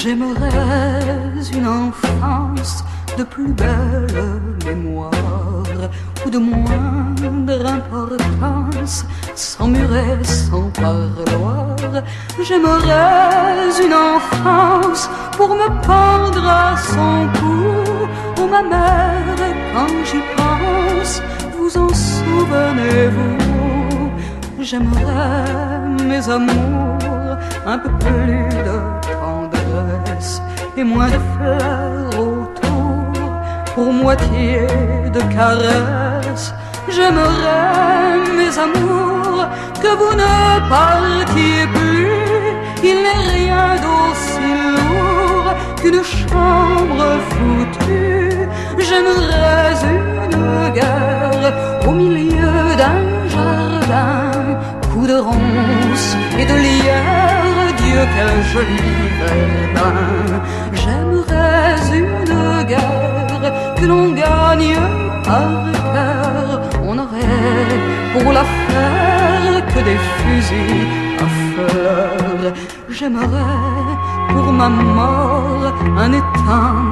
J'aimerais une enfance de plus belle mémoire, ou de moindre importance, sans muret, sans parloir. J'aimerais une enfance pour me pendre à son cou, où ma mère, quand j'y pense, vous en souvenez-vous? J'aimerais mes amours un peu plus de tendresse et moins de fleurs autour, pour moitié de caresses. J'aimerais mes amours que vous ne partiez plus. Il n'est rien d'aussi lourd qu'une chambre foutue. J'aimerais une guerre au milieu d'un jardin, coup de ronces et de lierre, Dieu quel joli verdun. J'aimerais une guerre que l'on gagne par cœur. On n'aurait pour la faire que des fusils à fleurs. J'aimerais pour ma mort un étang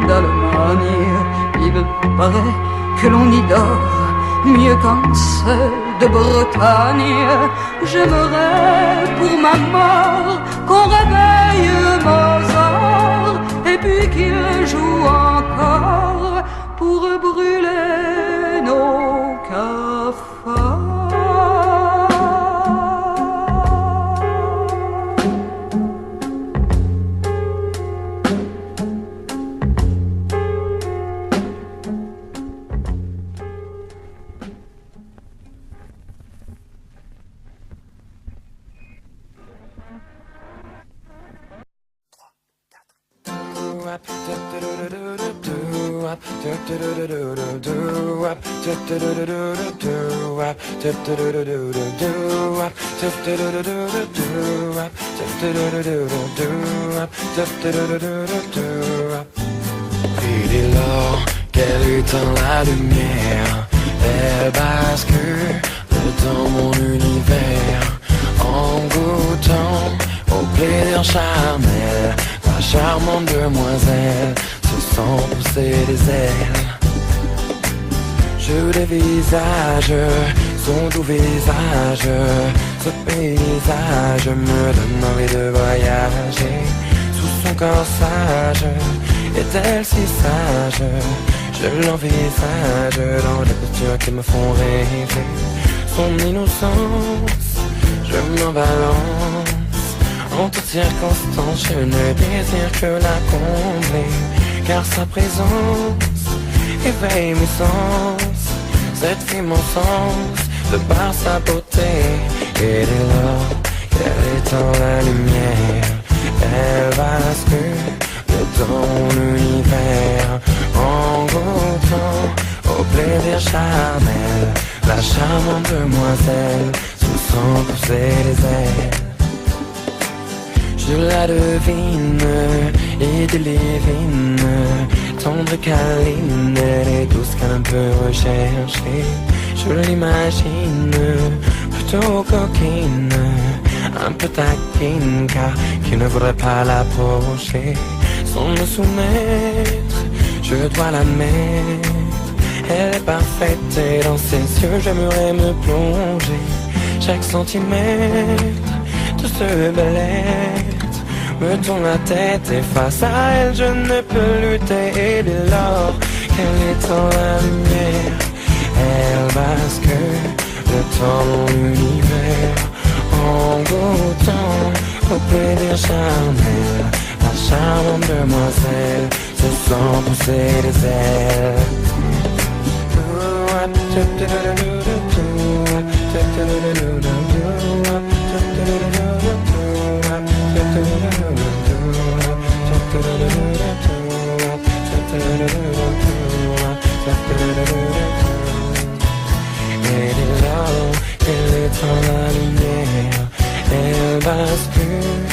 d'Allemagne. Il paraît que l'on y dort mieux qu'en ceux de Bretagne. J'aimerais pour ma mort qu'on réveille Mozart et puis qu'il joue encore pour brûler nos cafards. Et dès lors qu'elle éteint la lumière, elle bascule dans mon univers, en goûtant au plaisir charnel. La charmante demoiselle se sent pousser des ailes. Je dévisage son doux visage, ce paysage me donne envie de voyager. Sous son corsage est-elle si sage? Je l'envisage dans les postures qui me font rêver. Son innocence, je m'en balance. En toutes circonstances, je ne désire que la combler, car sa présence éveille mes sens. Cette fille m'encense de par sa beauté. Et dès lors qu'elle éteint la lumière, elle bascule dans mon univers, en goûtant au plaisir charnel. La charmante demoiselle se sent pousser les ailes. Je la devine et divine, tendre câline, elle est douce qu'un peu recherchée. Je l'imagine plutôt coquine, un peu taquine, car qui ne voudrait pas l'approcher. Sans me soumettre, je dois la mettre. Elle est parfaite et dans ses yeux j'aimerais me plonger. Chaque centimètre de ce bel être me tourne la tête et face à elle je ne peux lutter. Et dès lors qu'elle est dans la lumière, elle bascule dans mon univers, en goûtant au plaisir charnel. La charmante demoiselle se sent pousser les ailes. Et dès lors qu'elle est dans la lumière, elle bascule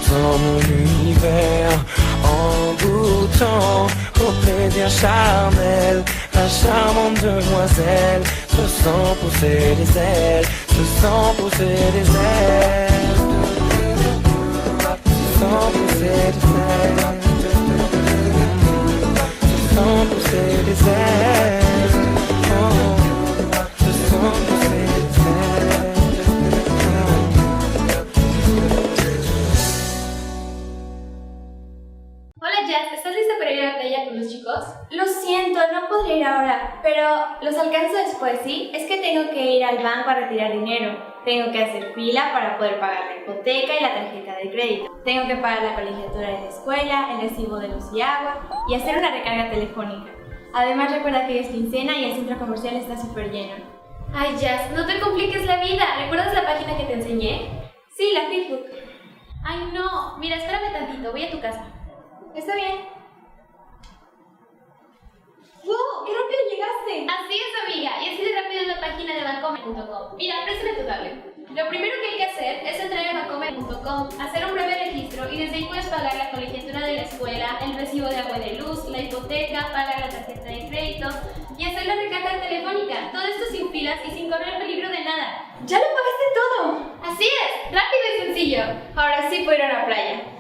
dans mon univers, en goûtant au plaisir charnel. La charmante demoiselle se sent pousser les ailes, se sent pousser les ailes, se sent pousser les ailes. Pero los alcanzo después, ¿sí? Es que tengo que ir al banco a retirar dinero. Tengo que hacer fila para poder pagar la hipoteca y la tarjeta de crédito. Tengo que pagar la colegiatura de la escuela, el recibo de luz y agua y hacer una recarga telefónica. Además, recuerda que hoy es quincena y el centro comercial está súper lleno. Ay, Jazz, no te compliques la vida. ¿Recuerdas la página que te enseñé? Sí, la Facebook. Ay, no. Mira, espérame tantito. Voy a tu casa. Está bien. ¡Wow! ¡Qué rápido llegaste! Así es, amiga. Y así de rápido es la página de Bancomer.com. Mira, préstame tu tablet. Lo primero que hay que hacer es entrar a Bancomer.com, hacer un breve registro y desde ahí puedes pagar la colegiatura de la escuela, el recibo de agua y de luz, la hipoteca, pagar la tarjeta de crédito y hacer la recarga telefónica. Todo esto sin filas y sin correr peligro de nada. ¡Ya lo pagaste todo! Así es, rápido y sencillo. Ahora sí puedo ir a la playa.